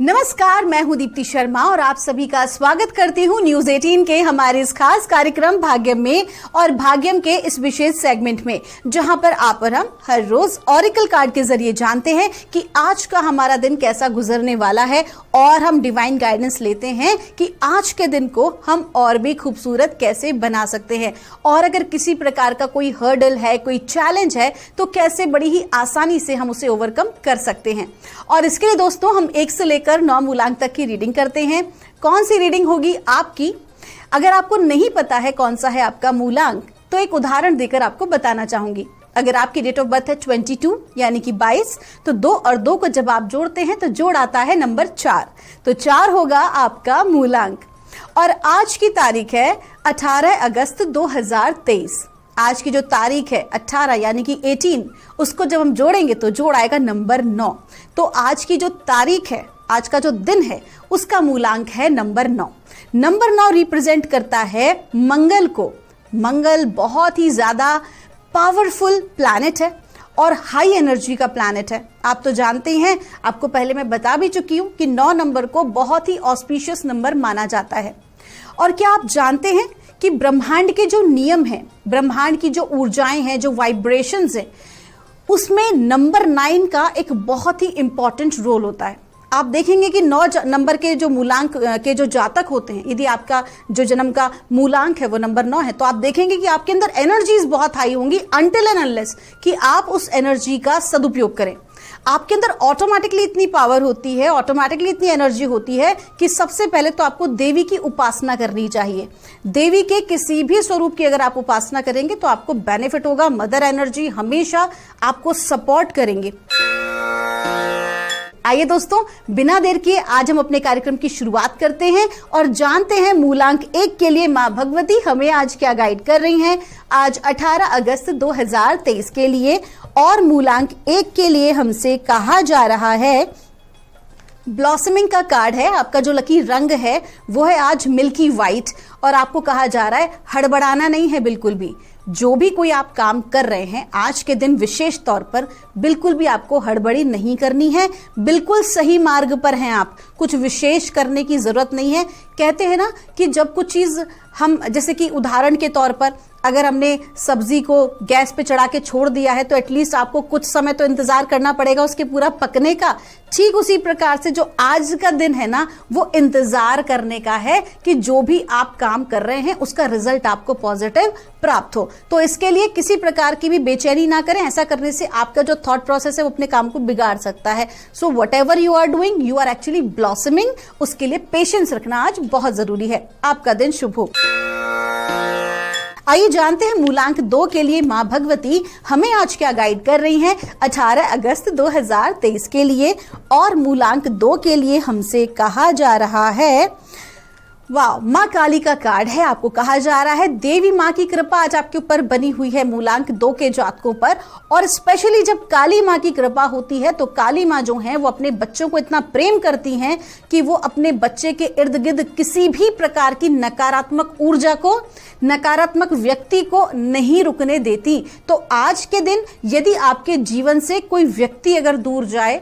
नमस्कार, मैं हूं दीप्ति शर्मा और आप सभी का स्वागत करती हूं न्यूज 18 के हमारे इस खास कार्यक्रम भाग्यम में और भाग्यम के इस विशेष सेगमेंट में, जहां पर आप और हम हर रोज ऑरिकल कार्ड के जरिए जानते हैं कि आज का हमारा दिन कैसा गुजरने वाला है और हम डिवाइन गाइडेंस लेते हैं कि आज के दिन को हम और भी खूबसूरत कैसे बना सकते हैं और अगर किसी प्रकार का कोई हर्डल है, कोई चैलेंज है, तो कैसे बड़ी ही आसानी से हम उसे ओवरकम कर सकते हैं। और इसके लिए दोस्तों हम 1 से लेकर 9 मूलांक तक की रीडिंग करते हैं। कौन सी रीडिंग होगी आपकी? अगर आपको नहीं पता है कौन सा है आपका मूलांक, तो एक उदाहरण देकर आपको बताना चाहूंगी। अगर आपकी डेट ऑफ बर्थ है 22 यानी कि 22, तो 2 और 2 को जब आप जोड़ते हैं तो जोड़ आता है नंबर 4, तो 4 होगा आपका मूलांक। और आज की तारीख है 18 अगस्त 2023। आज की जो तारीख है 18 यानी कि 18, उसको जब हम जोड़ेंगे तो जोड़ आएगा नंबर 9। तो आज की जो तारीख है, आज का जो दिन है, उसका मूलांक है नंबर 9। नंबर 9 रिप्रेजेंट करता है मंगल को। मंगल बहुत ही ज्यादा पावरफुल प्लैनेट है और हाई एनर्जी का प्लैनेट है। आप तो जानते ही हैं, आपको पहले मैं बता भी चुकी हूं कि 9 नंबर को बहुत ही ऑस्पिशियस नंबर माना जाता है। और क्या आप जानते हैं कि ब्रह्मांड के जो नियम हैं, ब्रह्मांड की जो ऊर्जाएं हैं, जो वाइब्रेशंस हैं, उसमें नंबर 9 का एक बहुत ही इंपॉर्टेंट रोल होता है। आप देखेंगे कि 9 नंबर के जो मूलांक के जो जातक होते हैं, यदि आपका जो जन्म का मूलांक है वो नंबर 9 है, तो आप देखेंगे कि आपके अंदर एनर्जीज बहुत हाई होंगी अनटिल एंड अनलेस कि आप उस एनर्जी का सदुपयोग करें। आपके अंदर ऑटोमेटिकली इतनी पावर होती है, ऑटोमेटिकली इतनी एनर्जी होती है कि सबसे पहले तो आपको देवी की उपासना करनी चाहिए। देवी के किसी भी स्वरूप की अगर आप उपासना करेंगे तो आपको बेनिफिट होगा। मदर एनर्जी हमेशा आपको सपोर्ट करेंगे। आइए दोस्तों, बिना देर किए आज हम अपने कार्यक्रम की शुरुआत करते हैं और जानते हैं मूलांक 1 के लिए मां भगवती हमें आज क्या गाइड कर रही हैं। आज 18 अगस्त 2023 के लिए और मूलांक 1 के लिए हमसे कहा जा रहा है, ब्लॉसमिंग का कार्ड है। आपका जो लकी रंग है वो है आज मिल्की व्हाइट और आपको कहा जा रहा है हड़बड़ाना नहीं है बिल्कुल भी। जो भी कोई आप काम कर रहे हैं आज के दिन विशेष तौर पर बिल्कुल भी आपको हड़बड़ी नहीं करनी है। बिल्कुल सही मार्ग पर हैं आप, कुछ विशेष करने की जरूरत नहीं है। कहते हैं ना कि जब कुछ चीज हम, जैसे कि उदाहरण के तौर पर अगर हमने सब्जी को गैस पे चढ़ा के छोड़ दिया है तो एटलीस्ट आपको कुछ समय तो इंतजार करना पड़ेगा उसके पूरा पकने का। ठीक उसी प्रकार से जो आज का दिन है ना, वो इंतजार करने का है कि जो भी आप काम कर रहे हैं उसका रिजल्ट आपको पॉजिटिव प्राप्त हो। तो इसके लिए किसी प्रकार की भी बेचैनी ना करें। ऐसा करने से आपका जो थॉट प्रोसेस है वो अपने काम को बिगाड़ सकता है। So whatever you are doing, you are actually blossoming. उसके लिए पेशेंस रखना आज बहुत जरूरी है। आपका दिन शुभ हो। आइए जानते हैं मूलांक 2 के लिए मां भगवती हमें आज क्या गाइड कर रही हैं 18 अगस्त 2023 के लिए। और मूलांक 2 के लिए हमसे कहा जा रहा है, वाह, मां काली का कार्ड है। आपको कहा जा रहा है देवी मां की कृपा आज आपके ऊपर बनी हुई है मूलांक 2 के जातकों पर। और स्पेशली जब काली मां की कृपा होती है तो काली मां जो है वो अपने बच्चों को इतना प्रेम करती हैं कि वो अपने बच्चे के इर्द गिर्द किसी भी प्रकार की नकारात्मक ऊर्जा को, नकारात्मक व्यक्ति को नहीं रुकने देती। तो आज के दिन यदि आपके जीवन से कोई व्यक्ति अगर दूर जाए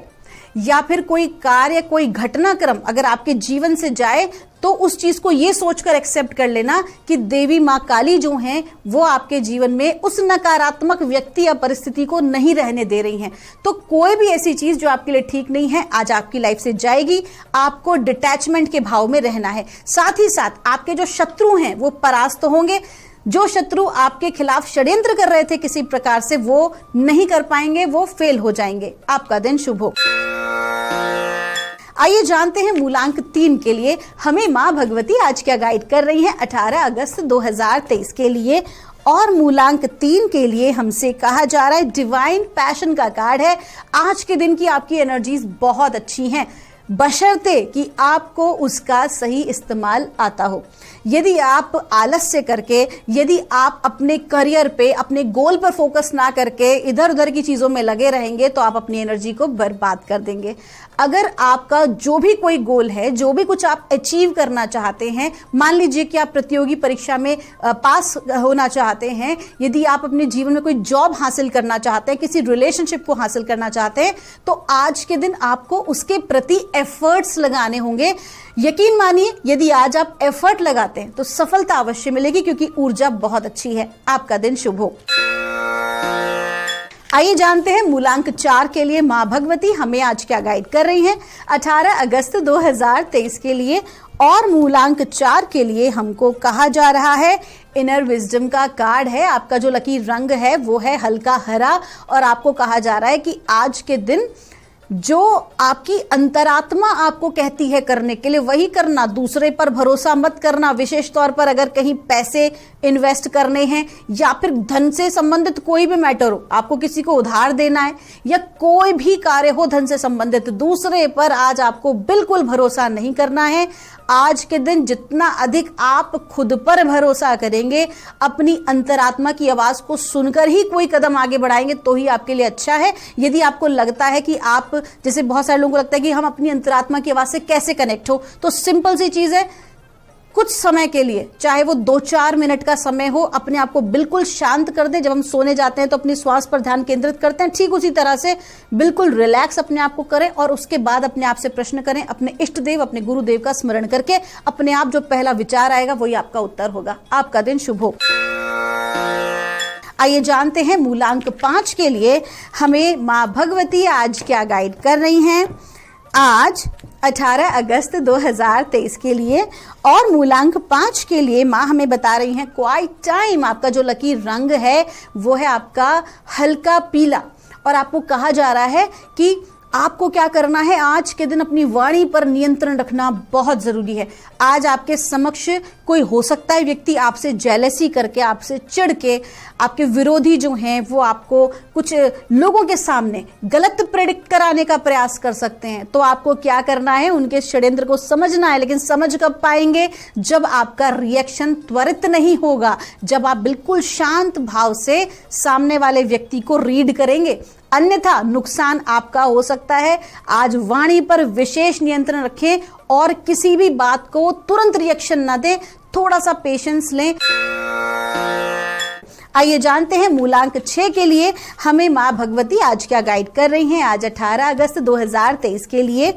या फिर कोई कार्य, कोई घटनाक्रम अगर आपके जीवन से जाए, तो उस चीज को ये सोचकर एक्सेप्ट कर लेना कि देवी मां काली जो हैं वो आपके जीवन में उस नकारात्मक व्यक्ति या परिस्थिति को नहीं रहने दे रही हैं। तो कोई भी ऐसी चीज जो आपके लिए ठीक नहीं है आज आपकी लाइफ से जाएगी। आपको डिटैचमेंट के भाव में रहना है। साथ ही साथ आपके जो शत्रु हैं वो परास्त होंगे। जो शत्रु आपके खिलाफ षड्यंत्र कर रहे थे किसी प्रकार से, वो नहीं कर पाएंगे, वो फेल हो जाएंगे। आपका दिन शुभ हो। आइए जानते हैं मूलांक 3 के लिए हमें मां भगवती आज क्या गाइड कर रही हैं 18 अगस्त 2023 के लिए। और मूलांक 3 के लिए हमसे कहा जा रहा है डिवाइन पैशन का कार्ड है। आज के दिन की आपकी एनर्जीज बहुत अच्छी हैं, बशर्ते कि आपको उसका सही इस्तेमाल आता हो। यदि आप आलस्य करके, यदि आप अपने करियर पे, अपने गोल पर फोकस ना करके इधर उधर की चीजों में लगे रहेंगे तो आप अपनी एनर्जी को बर्बाद कर देंगे। अगर आपका जो भी कोई गोल है, जो भी कुछ आप अचीव करना चाहते हैं, मान लीजिए कि आप प्रतियोगी परीक्षा में पास होना चाहते हैं, यदि आप अपने जीवन में कोई जॉब हासिल करना चाहते हैं, किसी रिलेशनशिप को हासिल करना चाहते हैं, तो आज के दिन आपको उसके प्रति एफर्ट्स लगाने होंगे। यकीन मानिए, यदि आज आप एफर्ट लगाते हैं तो सफलता अवश्य मिलेगी, क्योंकि ऊर्जा बहुत अच्छी है। आपका दिन शुभ हो। आइए जानते हैं मूलांक 4 के लिए मां भगवती हमें आज क्या गाइड कर रही हैं 18 अगस्त 2023 के लिए। और मूलांक 4 के लिए हमको कहा जा रहा है, इनर विजडम का कार्ड है। आपका जो लकी रंग है वो है हल्का हरा, और आपको कहा जा रहा है कि आज के दिन जो आपकी अंतरात्मा आपको कहती है करने के लिए वही करना, दूसरे पर भरोसा मत करना। विशेष तौर पर अगर कहीं पैसे इन्वेस्ट करने हैं या फिर धन से संबंधित कोई भी मैटर हो, आपको किसी को उधार देना है या कोई भी कार्य हो धन से संबंधित, दूसरे पर आज आपको बिल्कुल भरोसा नहीं करना है। आज के दिन जितना अधिक आप खुद पर भरोसा करेंगे, अपनी अंतरात्मा की आवाज को सुनकर ही कोई कदम आगे बढ़ाएंगे तो ही आपके लिए अच्छा है। यदि आपको लगता है कि आप, जैसे बहुत सारे लोगों को लगता है कि हम अपनी अंतरात्मा की आवाज से कैसे कनेक्ट हो, तो सिंपल सी चीज है, कुछ समय के लिए, चाहे वो 2-4 मिनट का समय हो, अपने आप को बिल्कुल शांत कर दें। जब हम सोने जाते हैं तो अपनी श्वास पर ध्यान केंद्रित करते हैं, ठीक उसी तरह से बिल्कुल रिलैक्स अपने आप को करें और उसके बाद अपने आप से प्रश्न करें, अपने इष्ट देव, अपने गुरुदेव का स्मरण करके अपने आप जो पहला विचार आएगा वही आपका उत्तर होगा। आपका दिन शुभ हो। आइए जानते हैं मूलांक 5 के लिए हमें मां भगवती आज क्या गाइड कर रही हैं आज 18 अगस्त 2023 के लिए। और मूलांक 5 के लिए माँ हमें बता रही हैं क्वाइट टाइम। आपका जो लकी रंग है वो है आपका हल्का पीला, और आपको कहा जा रहा है कि आपको क्या करना है, आज के दिन अपनी वाणी पर नियंत्रण रखना बहुत जरूरी है। आज आपके समक्ष कोई हो सकता है व्यक्ति आपसे जेलसी करके, आपसे चिढ़ के, आपके विरोधी जो हैं वो आपको कुछ लोगों के सामने गलत प्रेडिक्ट कराने का प्रयास कर सकते हैं। तो आपको क्या करना है, उनके षड्यंत्र को समझना है। लेकिन समझ कब पाएंगे, जब आपका रिएक्शन त्वरित नहीं होगा, जब आप बिल्कुल शांत भाव से सामने वाले व्यक्ति को रीड करेंगे, अन्यथा नुकसान आपका हो सकता है। आज वाणी पर विशेष नियंत्रण रखें और किसी भी बात को तुरंत रिएक्शन ना दें, थोड़ा सा पेशेंस लें। आइए जानते हैं मूलांक 6 के लिए हमें मां भगवती आज क्या गाइड कर रही हैं आज 18 अगस्त 2023 के लिए।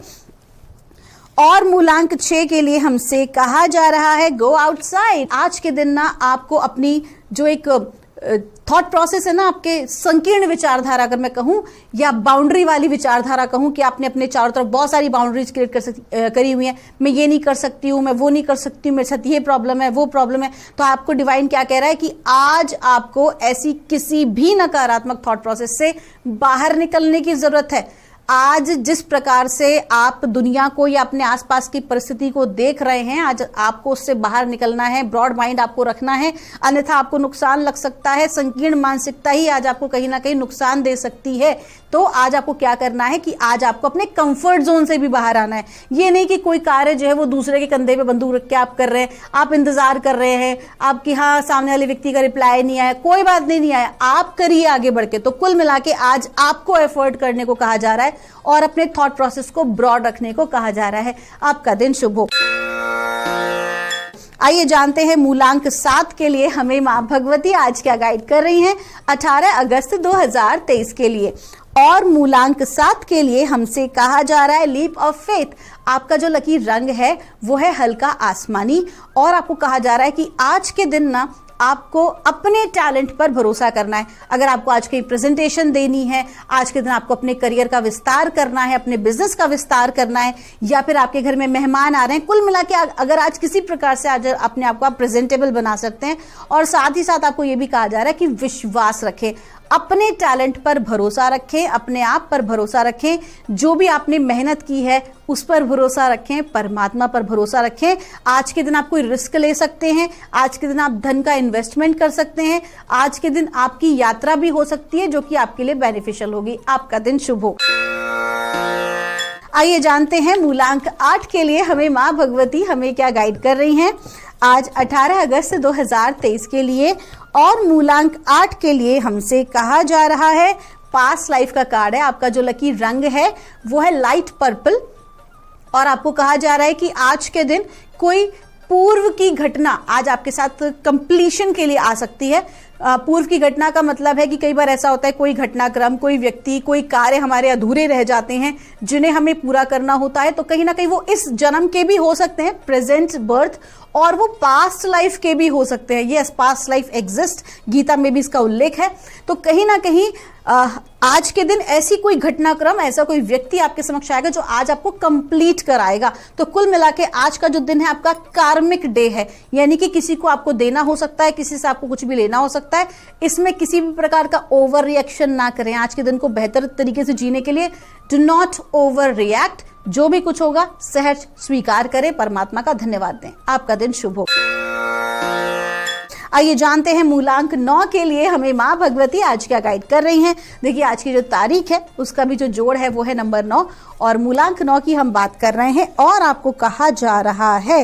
और मूलांक 6 के लिए हमसे कहा जा रहा है गो आउटसाइड। आज के दिन ना आपको अपनी जो एक थॉट प्रोसेस है ना, आपके संकीर्ण विचारधारा अगर मैं कहूं, या बाउंड्री वाली विचारधारा कहूं, कि आपने अपने चारों तरफ बहुत सारी बाउंड्रीज क्रिएट करी हुई हैं, मैं ये नहीं कर सकती हूं, मैं वो नहीं कर सकती हूं, मेरे साथ ये प्रॉब्लम है, वो प्रॉब्लम है। तो आपको डिवाइन क्या कह रहा है कि आज आपको ऐसी किसी भी नकारात्मक थॉट प्रोसेस से बाहर निकलने की जरूरत है। आज जिस प्रकार से आप दुनिया को या अपने आसपास की परिस्थिति को देख रहे हैं, आज आपको उससे बाहर निकलना है, ब्रॉड माइंड आपको रखना है, अन्यथा आपको नुकसान लग सकता है। संकीर्ण मानसिकता ही आज आपको कहीं ना कहीं नुकसान दे सकती है। तो आज आपको क्या करना है कि आज आपको अपने कंफर्ट जोन से भी बाहर आना है। ये नहीं कि कोई कार्य जो है वो दूसरे के कंधे पे बंदूक रख के आप कर रहे हैं, आप इंतजार कर रहे हैं, आपकी हाँ सामने वाले व्यक्ति का रिप्लाई नहीं आया, कोई बात नहीं आया, आप करिए आगे बढ़ के। तो कुल मिला के आज आपको एफर्ट करने को कहा जा रहा है और अपने थॉट प्रोसेस को ब्रॉड रखने को कहा जा रहा है। आपका दिन शुभ हो। आइए जानते हैं मूलांक 7 के लिए हमें मां भगवती आज क्या गाइड कर रही हैं 18 अगस्त 2023 के लिए। और मूलांक 7 के लिए हमसे कहा जा रहा है लीप ऑफ फेथ। आपका जो लकी रंग है वो है हल्का आसमानी, और आपको कहा जा रहा है कि आज के दिन ना आपको अपने टैलेंट पर भरोसा करना है। अगर आपको आज की प्रेजेंटेशन देनी है, आज के दिन आपको अपने करियर का विस्तार करना है, अपने बिजनेस का विस्तार करना है, या फिर आपके घर में मेहमान आ रहे हैं, कुल मिला के अगर आज किसी प्रकार से आज अपने आप को आप प्रेजेंटेबल बना सकते हैं। और साथ ही साथ आपको यह भी कहा जा रहा है कि विश्वास रखें, अपने टैलेंट पर भरोसा रखें, अपने आप पर भरोसा रखें, जो भी आपने मेहनत की है उस पर भरोसा रखें, परमात्मा पर भरोसा रखें। आज के दिन आप कोई रिस्क ले सकते हैं, आज के दिन आप धन का इन्वेस्टमेंट कर सकते हैं, आज के दिन आपकी यात्रा भी हो सकती है जो कि आपके लिए बेनिफिशियल होगी। आपका दिन शुभ हो। आइए जानते हैं मूलांक 8 के लिए हमें मां भगवती हमें क्या गाइड कर रही हैं आज 18 अगस्त 2023 के लिए और मूलांक 8 के लिए हमसे कहा जा रहा है पास्ट लाइफ का कार्ड है। आपका जो लकी रंग है वो है लाइट पर्पल और आपको कहा जा रहा है कि आज के दिन कोई पूर्व की घटना आज आपके साथ कंप्लीशन के लिए आ सकती है। पूर्व की घटना का मतलब है कि कई बार ऐसा होता है कोई घटनाक्रम, कोई व्यक्ति, कोई कार्य हमारे अधूरे रह जाते हैं जिन्हें हमें पूरा करना होता है। तो कहीं ना कहीं वो इस जन्म के भी हो सकते हैं, प्रेजेंट बर्थ, और वो पास्ट लाइफ के भी हो सकते हैं। Yes, past life exist, Gita में भी इसका उल्लेख है। तो कहीं ना कहीं आज के दिन ऐसी कोई घटनाक्रम, ऐसा कोई व्यक्ति आपके समक्ष आएगा जो आज आपको कंप्लीट कराएगा। तो कुल मिला के आज का जो दिन है आपका कार्मिक डे है, यानी कि किसी को आपको देना हो सकता है, किसी से आपको कुछ भी लेना हो सकता है। इसमें किसी भी प्रकार का ओवर रिएक्शन ना करें। आज के दिन को बेहतर तरीके से जीने के लिए डू नॉट ओवर रिएक्ट। जो भी कुछ होगा सहज स्वीकार करें, परमात्मा का धन्यवाद दें। आपका दिन शुभ हो। आइए जानते हैं मूलांक 9 के लिए हमें माँ भगवती आज क्या गाइड कर रही हैं। देखिए आज की जो तारीख है उसका भी जो जोड़ है वो है नंबर 9 और मूलांक 9 की हम बात कर रहे हैं और आपको कहा जा रहा है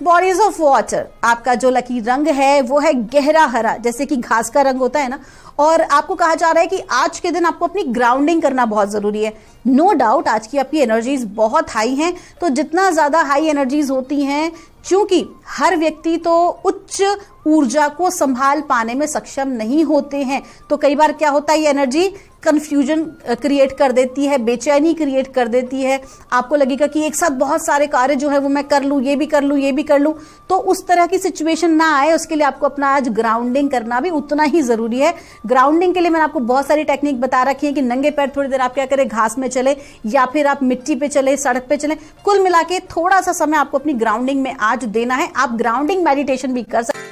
बॉडीज ऑफ वाटर। आपका जो लकी रंग है वो है गहरा हरा, जैसे कि घास का रंग होता है ना। और आपको कहा जा रहा है कि आज के दिन आपको अपनी ग्राउंडिंग करना बहुत जरूरी है। नो डाउट आज की आपकी एनर्जीज बहुत हाई हैं। तो जितना ज्यादा हाई एनर्जीज होती हैं, क्योंकि हर व्यक्ति तो उच्च ऊर्जा को संभाल पाने में सक्षम नहीं होते हैं, तो कई बार क्या होता है ये एनर्जी कंफ्यूजन क्रिएट कर देती है, बेचैनी क्रिएट कर देती है। आपको लगेगा कि एक साथ बहुत सारे कार्य जो है वो मैं कर लूँ, ये भी कर लूँ, ये भी कर लूँ। तो उस तरह की सिचुएशन ना आए उसके लिए आपको अपना आज ग्राउंडिंग करना भी उतना ही जरूरी है। ग्राउंडिंग के लिए मैंने आपको बहुत सारी टेक्निक बता रखी है कि नंगे पैर थोड़ी देर आप क्या करें, घास में चले या फिर आप मिट्टी पे चले, सड़क पे चले। कुल मिला के थोड़ा सा समय आपको अपनी ग्राउंडिंग में आज देना है। आप ग्राउंडिंग मेडिटेशन भी कर सकते।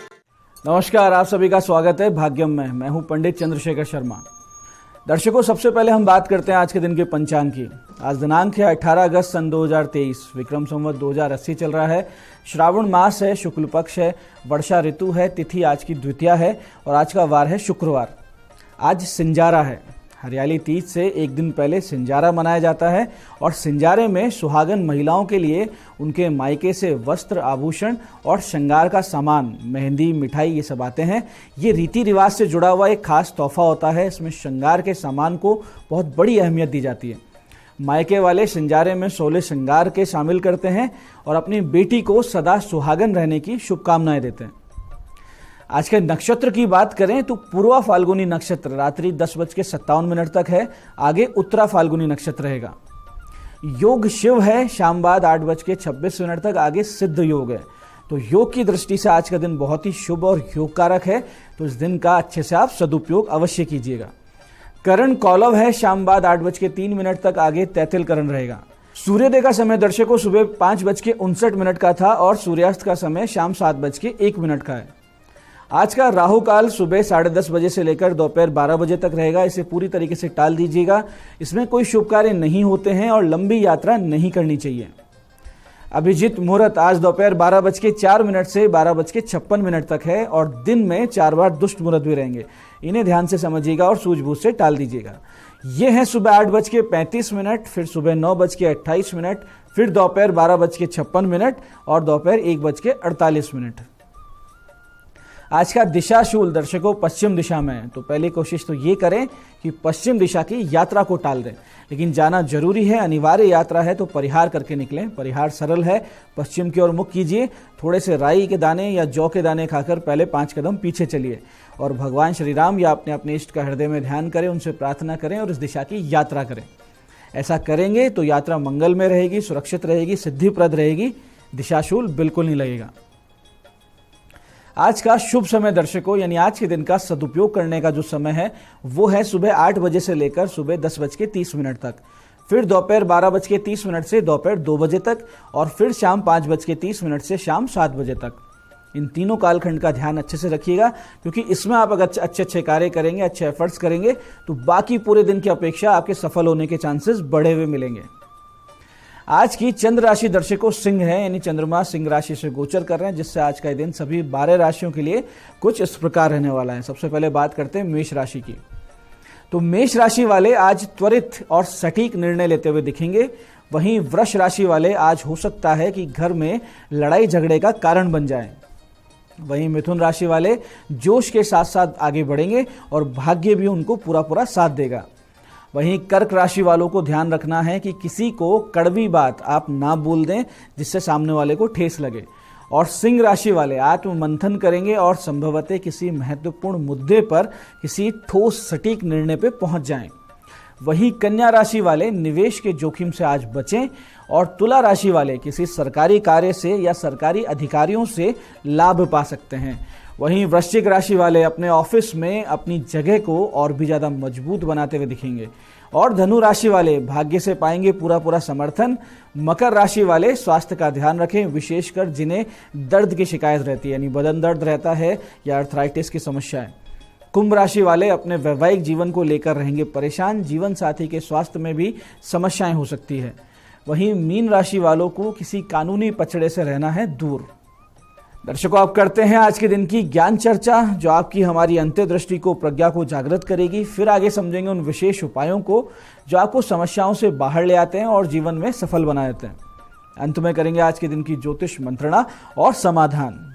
नमस्कार, आप सभी का स्वागत है भाग्यम में। मैं हूं पंडित चंद्रशेखर शर्मा। दर्शकों, सबसे पहले हम बात करते हैं आज के दिन के पंचांग की। आज दिनांक है 18 अगस्त सन 2023, विक्रम संवत 2080 चल रहा है। श्रावण मास है, शुक्ल पक्ष है, वर्षा ऋतु है, तिथि आज की द्वितीया है और आज का वार है शुक्रवार। आज सिंजारा है। हरियाली तीज से एक दिन पहले सिंजारा मनाया जाता है और सिंजारे में सुहागन महिलाओं के लिए उनके मायके से वस्त्र, आभूषण और श्रृंगार का सामान, मेहंदी, मिठाई, ये सब आते हैं। ये रीति रिवाज से जुड़ा हुआ एक खास तोहफा होता है। इसमें श्रृंगार के सामान को बहुत बड़ी अहमियत दी जाती है। मायके वाले सिंजारे में 16 श्रृंगार के शामिल करते हैं और अपनी बेटी को सदा सुहागन रहने की शुभकामनाएं देते हैं। आज के नक्षत्र की बात करें तो पूर्वा फाल्गुनी नक्षत्र रात्रि 10:57 तक है। आगे उत्तरा फाल्गुनी नक्षत्र रहेगा। योग शिव है, शाम बाद 8:26 तक आगे सिद्ध योग है। तो योग की दृष्टि से आज का दिन बहुत ही शुभ और योगकारक है। तो इस दिन का अच्छे से आप सदुपयोग अवश्य कीजिएगा। करण कौलव है, शाम बाद 8:03 तक आगे तैतिल करण रहेगा। सूर्योदय का समय दर्शकों सुबह 5:59 का था और सूर्यास्त का समय शाम 7:01 का है। आज का राहु काल सुबह 10:30 बजे से लेकर दोपहर 12 बजे तक रहेगा। इसे पूरी तरीके से टाल दीजिएगा। इसमें कोई शुभ कार्य नहीं होते हैं और लंबी यात्रा नहीं करनी चाहिए। अभिजीत मुहूर्त आज दोपहर 12:04 से 12:56 तक है और दिन में 4 बार दुष्ट मुहूर्त भी रहेंगे। इन्हें ध्यान से समझिएगा और सूझबूझ से टाल दीजिएगा। ये है सुबह 8:35, फिर सुबह 9:28, फिर दोपहर 12:56 और दोपहर 1:48। आज का दिशा शूल दर्शकों पश्चिम दिशा में है। तो पहली कोशिश तो ये करें कि पश्चिम दिशा की यात्रा को टाल दें, लेकिन जाना जरूरी है, अनिवार्य यात्रा है तो परिहार करके निकलें। परिहार सरल है, पश्चिम की ओर मुख कीजिए, थोड़े से राई के दाने या जौ के दाने खाकर पहले 5 कदम पीछे चलिए और भगवान श्री राम या अपने इष्ट का हृदय में ध्यान करें, उनसे प्रार्थना करें और इस दिशा की यात्रा करें। ऐसा करेंगे तो यात्रा मंगल में रहेगी, सुरक्षित रहेगी, सिद्धिप्रद रहेगी, दिशाशूल बिल्कुल नहीं लगेगा। आज का शुभ समय दर्शकों, यानी आज के दिन का सदुपयोग करने का जो समय है वो है सुबह 8 बजे से लेकर सुबह 10:30 तक, फिर दोपहर 12:30 से दोपहर 2 बजे तक और फिर शाम 5:30 से शाम 7 बजे तक। इन तीनों कालखंड का ध्यान अच्छे से रखिएगा, क्योंकि इसमें आप अगर अच्छे कार्य करेंगे, अच्छे एफर्ट्स करेंगे तो बाकी पूरे दिन की अपेक्षा आपके सफल होने के चांसेस बढ़े हुए मिलेंगे। आज की चंद्र राशि दर्शकों सिंह है, यानी चंद्रमा सिंह राशि से गोचर कर रहे हैं, जिससे आज का दिन सभी 12 राशियों के लिए कुछ इस प्रकार रहने वाला है। सबसे पहले बात करते हैं मेष राशि की। तो मेष राशि वाले आज त्वरित और सटीक निर्णय लेते हुए दिखेंगे। वहीं वृष राशि वाले आज हो सकता है कि घर में लड़ाई झगड़े का कारण बन जाएं। वहीं मिथुन राशि वाले जोश के साथ साथ आगे बढ़ेंगे और भाग्य भी उनको पूरा साथ देगा। वहीं कर्क राशि वालों को ध्यान रखना है कि किसी को कड़वी बात आप ना बोल दें जिससे सामने वाले को ठेस लगे। और सिंह राशि वाले आत्ममंथन करेंगे और संभवतः किसी महत्वपूर्ण मुद्दे पर किसी ठोस सटीक निर्णय पर पहुंच जाएं। वहीं कन्या राशि वाले निवेश के जोखिम से आज बचें और तुला राशि वाले किसी सरकारी कार्य से या सरकारी अधिकारियों से लाभ पा सकते हैं। वहीं वृश्चिक राशि वाले अपने ऑफिस में अपनी जगह को और भी ज़्यादा मजबूत बनाते हुए दिखेंगे। और धनु राशि वाले भाग्य से पाएंगे पूरा समर्थन। मकर राशि वाले स्वास्थ्य का ध्यान रखें, विशेषकर जिन्हें दर्द की शिकायत रहती है, यानी बदन दर्द रहता है या अर्थराइटिस की समस्या है। कुंभ राशि वाले अपने वैवाहिक जीवन को लेकर रहेंगे परेशान, जीवन साथी के स्वास्थ्य में भी समस्याएं हो सकती है। वहीं मीन राशि वालों को किसी कानूनी पचड़े से रहना है दूर। दर्शकों, आप करते हैं आज के दिन की ज्ञान चर्चा, जो आपकी हमारी अंतर्दृष्टि को, प्रज्ञा को जागृत करेगी। फिर आगे समझेंगे उन विशेष उपायों को जो आपको समस्याओं से बाहर ले आते हैं और जीवन में सफल बना देते हैं। अंत में करेंगे आज के दिन की ज्योतिष मंत्रणा और समाधान।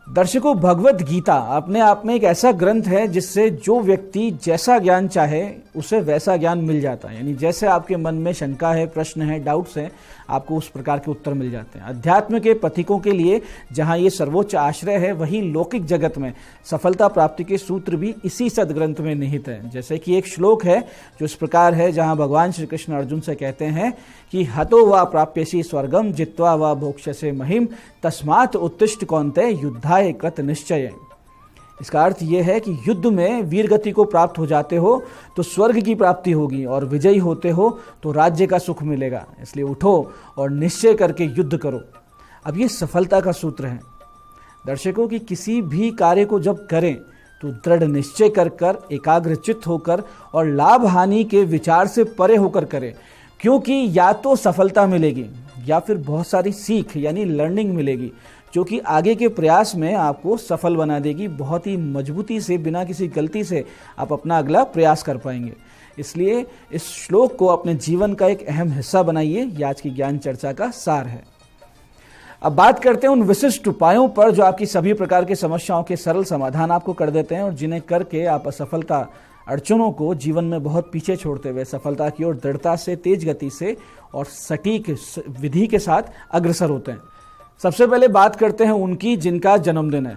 दर्शकों, भगवत गीता अपने आप में एक ऐसा ग्रंथ है जिससे जो व्यक्ति जैसा ज्ञान चाहे उसे वैसा ज्ञान मिल जाता है। यानी जैसे आपके मन में शंका है, प्रश्न है, डाउट्स हैं, आपको उस प्रकार के उत्तर मिल जाते हैं। अध्यात्म के पथिकों के लिए जहां ये सर्वोच्च आश्रय है, वहीं लौकिक जगत में सफलता प्राप्ति के सूत्र भी इसी सदग्रंथ में निहित है। जैसे कि एक श्लोक है जो इस प्रकार है, जहां भगवान श्री कृष्ण अर्जुन से कहते हैं कि हतो वा प्राप्यसि स्वर्गम जित्वा वा भोक्ष्यसे महिम तस्मात् उत्तिष्ठ कौन्तेय युद्धाय कृत निश्चय। इसका अर्थ यह है कि युद्ध में वीर गति को प्राप्त हो जाते हो तो स्वर्ग की प्राप्ति होगी और विजयी होते हो तो राज्य का सुख मिलेगा। इसलिए उठो और निश्चय करके युद्ध करो। अब ये सफलता का सूत्र है दर्शकों कि किसी भी कार्य को जब करें तो दृढ़ निश्चय कर एकाग्रचित्त होकर और लाभ हानि के विचार से परे होकर करें, क्योंकि या तो सफलता मिलेगी या फिर बहुत सारी सीख यानी लर्निंग मिलेगी जो कि आगे के प्रयास में आपको सफल बना देगी। बहुत ही मजबूती से, बिना किसी गलती से आप अपना अगला प्रयास कर पाएंगे। इसलिए इस श्लोक को अपने जीवन का एक अहम हिस्सा बनाइए। ये आज की ज्ञान चर्चा का सार है। अब बात करते हैं उन विशिष्ट उपायों पर जो आपकी सभी प्रकार की समस्याओं के सरल समाधान आपको कर देते हैं और जिन्हें करके आप असफलता, अड़चनों को जीवन में बहुत पीछे छोड़ते हुए सफलता की ओर दृढ़ता से, तेज गति से और सटीक विधि के साथ अग्रसर होते हैं। सबसे पहले बात करते हैं उनकी जिनका जन्मदिन है।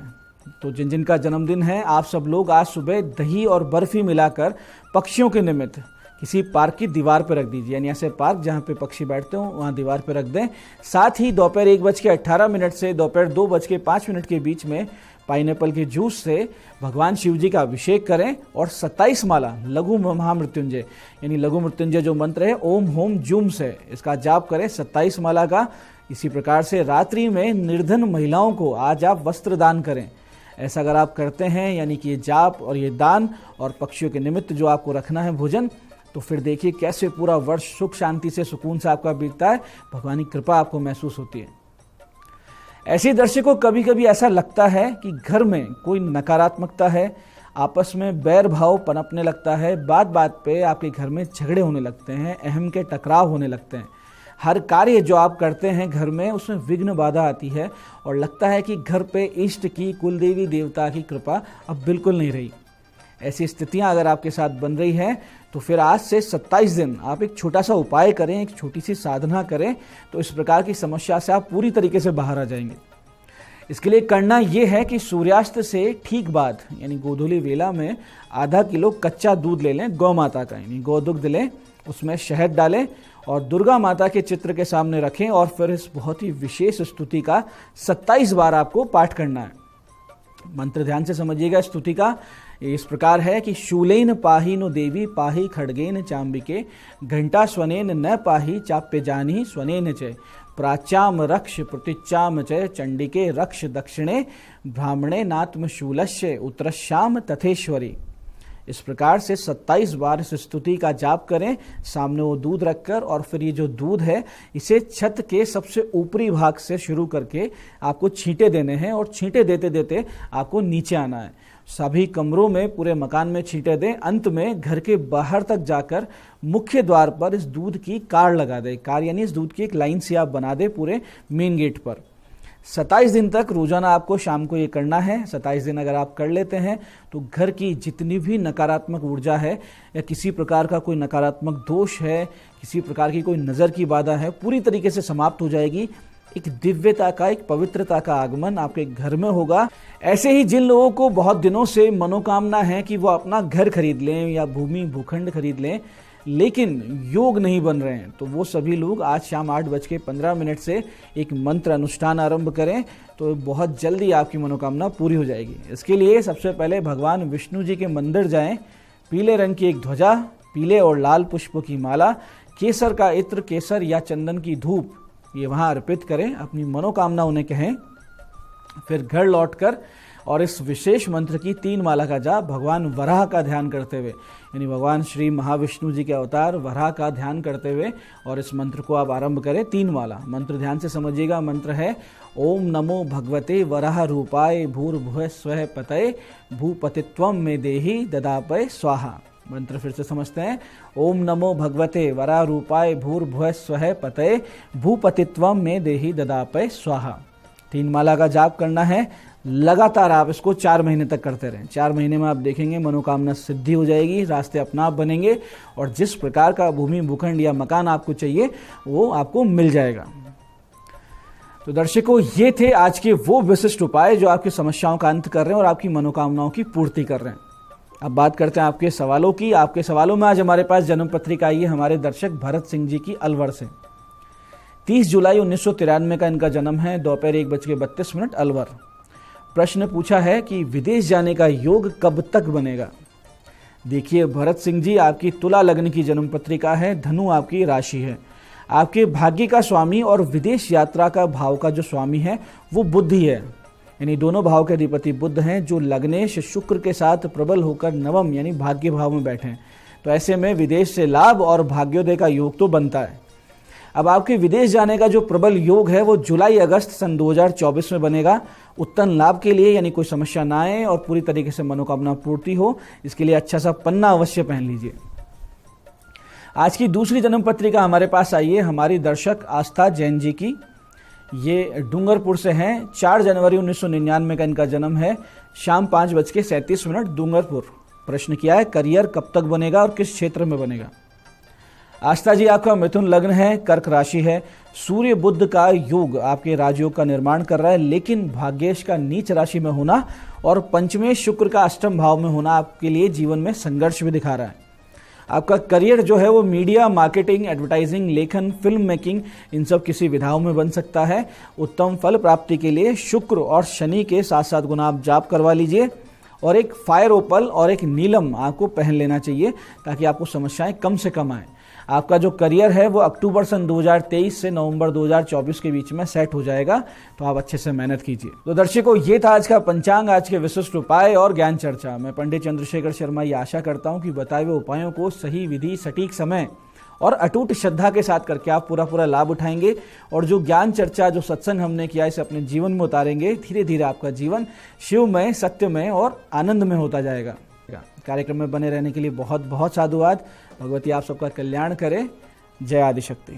तो जिनका जन्मदिन है, आप सब लोग आज सुबह दही और बर्फी मिलाकर पक्षियों के निमित्त किसी पार्क की दीवार पर रख दीजिए। यानी ऐसे पार्क जहाँ पे पक्षी बैठते हो वहाँ दीवार पर रख दें। साथ ही दोपहर 1:18 से दोपहर 2:05 के बीच में पाइनएप्पल के जूस से भगवान शिव जी का अभिषेक करें और 27 माला लघु महामृत्युंजय यानी लघु मृत्युंजय जो मंत्र है ओम होम जूम से इसका जाप करें 27 माला का। इसी प्रकार से रात्रि में निर्धन महिलाओं को आज आप वस्त्र दान करें। ऐसा अगर आप करते हैं यानी कि ये जाप और ये दान और पक्षियों के निमित्त जो आपको रखना है भोजन, तो फिर देखिए कैसे पूरा वर्ष सुख शांति से, सुकून से आपका बीतता है। भगवान की कृपा आपको महसूस होती है। ऐसे दर्शकों, कभी कभी ऐसा लगता है कि घर में कोई नकारात्मकता है, आपस में बैर भाव पनपने लगता है, बात बात पे आपके घर में झगड़े होने लगते हैं, अहम के टकराव होने लगते हैं। हर कार्य जो आप करते हैं घर में उसमें विघ्न बाधा आती है और लगता है कि घर पे इष्ट की, कुल देवी देवता की कृपा अब बिल्कुल नहीं रही। ऐसी स्थितियां अगर आपके साथ बन रही हैं तो फिर आज से 27 दिन आप एक छोटा सा उपाय करें, एक छोटी सी साधना करें, तो इस प्रकार की समस्या से आप पूरी तरीके से बाहर आ जाएंगे। इसके लिए करना यह है कि सूर्यास्त से ठीक बाद यानी गोधूली वेला में आधा किलो कच्चा दूध ले लें गौ माता का, यानी गौदुग्ध लें, उसमें शहद डालें और दुर्गा माता के चित्र के सामने रखें और फिर इस बहुत ही विशेष स्तुति का 27 बार आपको पाठ करना है। मंत्र ध्यान से समझिएगा। स्तुति का इस प्रकार है कि शूलेन पाही नो देवी पाही खड्गेन चाम्बिके घंटा स्वनेन न पाही चाप्य जानी स्वनेन च प्राच्याम रक्ष प्रतिच्चाम च चंडिके रक्ष दक्षिणे ब्राह्मणे नात्म शूलस्य उत्तरश्याम तथेश्वरी। इस प्रकार से 27 बार इस स्तुति का जाप करें, सामने वो दूध रखकर, और फिर ये जो दूध है इसे छत के सबसे ऊपरी भाग से शुरू करके आपको छींटे देने हैं और छींटे देते देते आपको नीचे आना है। सभी कमरों में पूरे मकान में छींटे दें। अंत में घर के बाहर तक जाकर मुख्य द्वार पर इस दूध की कार लगा दें। कार यानी इस दूध की एक लाइन सी आप बना दें पूरे मेन गेट पर। 27 दिन तक रोजाना आपको शाम को ये करना है। 27 दिन अगर आप कर लेते हैं तो घर की जितनी भी नकारात्मक ऊर्जा है या किसी प्रकार का कोई नकारात्मक दोष है, किसी प्रकार की कोई नज़र की बाधा है, पूरी तरीके से समाप्त हो जाएगी। एक दिव्यता का, एक पवित्रता का आगमन आपके घर में होगा। ऐसे ही जिन लोगों को बहुत दिनों से मनोकामना है कि वो अपना घर खरीद लें या भूमि भूखंड खरीद लें, लेकिन योग नहीं बन रहे हैं, तो वो सभी लोग आज शाम 8:15 से एक मंत्र अनुष्ठान आरंभ करें, तो बहुत जल्दी आपकी मनोकामना पूरी हो जाएगी। इसके लिए सबसे पहले भगवान विष्णु जी के मंदिर जाएं, पीले रंग की एक ध्वजा, पीले और लाल पुष्प की माला, केसर का इत्र, केसर या चंदन की धूप ये वहाँ अर्पित करें, अपनी मनोकामना उन्हें कहें। फिर घर लौटकर और इस विशेष मंत्र की 3 माला का जाप भगवान वराह का ध्यान करते हुए, यानी भगवान श्री महाविष्णु जी के अवतार वराह का ध्यान करते हुए, और इस मंत्र को आप आरंभ करें 3 माला। मंत्र ध्यान से समझिएगा। मंत्र है ओम नमो भगवते वराह रूपाय भूर्भुवः स्वः पतये भूपतित्वं मे देहि ददापय स्वाहा। मंत्र फिर से समझते हैं। ओम नमो भगवते वराह रूपाय भूर्भुवः स्वः पतये भूपतित्वं मे देहि ददापय स्वाहा। 3 माला का जाप करना है। लगातार आप इसको 4 महीने तक करते रहें। 4 महीने में आप देखेंगे मनोकामना सिद्धि हो जाएगी, रास्ते अपना आप बनेंगे और जिस प्रकार का भूमि भूखंड या मकान आपको चाहिए वो आपको मिल जाएगा। तो दर्शकों, ये थे आज के वो विशिष्ट उपाय जो आपकी समस्याओं का अंत कर रहे हैं और आपकी मनोकामनाओं की पूर्ति कर रहे हैं। अब बात करते हैं आपके सवालों की। आपके सवालों में आज हमारे पास जन्म पत्रिका आई है हमारे दर्शक भरत सिंह जी की अलवर से। 30 जुलाई 1993 का इनका जन्म है। दोपहर 1:32 अलवर। प्रश्न पूछा है कि विदेश जाने का योग कब तक बनेगा। देखिए भरत सिंह जी, आपकी तुला लग्न की जन्म पत्रिका है, धनु आपकी राशि है। आपके भाग्य का स्वामी और विदेश यात्रा का भाव का जो स्वामी है वो बुध ही है, यानी दोनों भाव के अधिपति बुध हैं, जो लग्नेश शुक्र के साथ प्रबल होकर नवम यानी भाग्य भाव में बैठे हैं। तो ऐसे में विदेश से लाभ और भाग्योदय का योग तो बनता है। अब आपके विदेश जाने का जो प्रबल योग है वो जुलाई अगस्त सन 2024 में बनेगा। उत्तम लाभ के लिए, यानी कोई समस्या ना आए और पूरी तरीके से मनोकामना पूर्ति हो, इसके लिए अच्छा सा पन्ना अवश्य पहन लीजिए। आज की दूसरी जन्म पत्रिका हमारे पास आई है हमारी दर्शक आस्था जैन जी की। ये डूंगरपुर से हैं। 4 जनवरी 1999 का इनका जन्म है। शाम 5:37 डूंगरपुर। प्रश्न किया है करियर कब तक बनेगा और किस क्षेत्र में बनेगा। आस्था जी, आपका मिथुन लग्न है, कर्क राशि है। सूर्य बुध का योग आपके राजयोग का निर्माण कर रहा है, लेकिन भाग्येश का नीच राशि में होना और पंचमेश शुक्र का अष्टम भाव में होना आपके लिए जीवन में संघर्ष भी दिखा रहा है। आपका करियर जो है वो मीडिया, मार्केटिंग, एडवर्टाइजिंग, लेखन, फिल्म मेकिंग, इन सब किसी विधाओं में बन सकता है। उत्तम फल प्राप्ति के लिए शुक्र और शनि के 7-7 गुना आप जाप करवा लीजिए और एक फायर ओपल और एक नीलम आपको पहन लेना चाहिए ताकि आपको समस्याएं कम से कम आए। आपका जो करियर है वो अक्टूबर सन 2023 से नवंबर 2024 के बीच में सेट हो जाएगा, तो आप अच्छे से मेहनत कीजिए। तो दर्शकों, ये था आज का पंचांग, आज के विशिष्ट उपाय और ज्ञान चर्चा। मैं पंडित चंद्रशेखर शर्मा ये आशा करता हूँ कि बताए हुए उपायों को सही विधि, सटीक समय और अटूट श्रद्धा के साथ करके आप पूरा लाभ उठाएंगे और जो ज्ञान चर्चा, जो सत्संग हमने किया, इसे अपने जीवन में उतारेंगे। धीरे धीरे आपका जीवन शिवमय, सत्यमय और आनंदमय होता जाएगा। कार्यक्रम में बने रहने के लिए बहुत बहुत साधुवाद। भगवती आप सबका कल्याण करे। जय आदिशक्ति।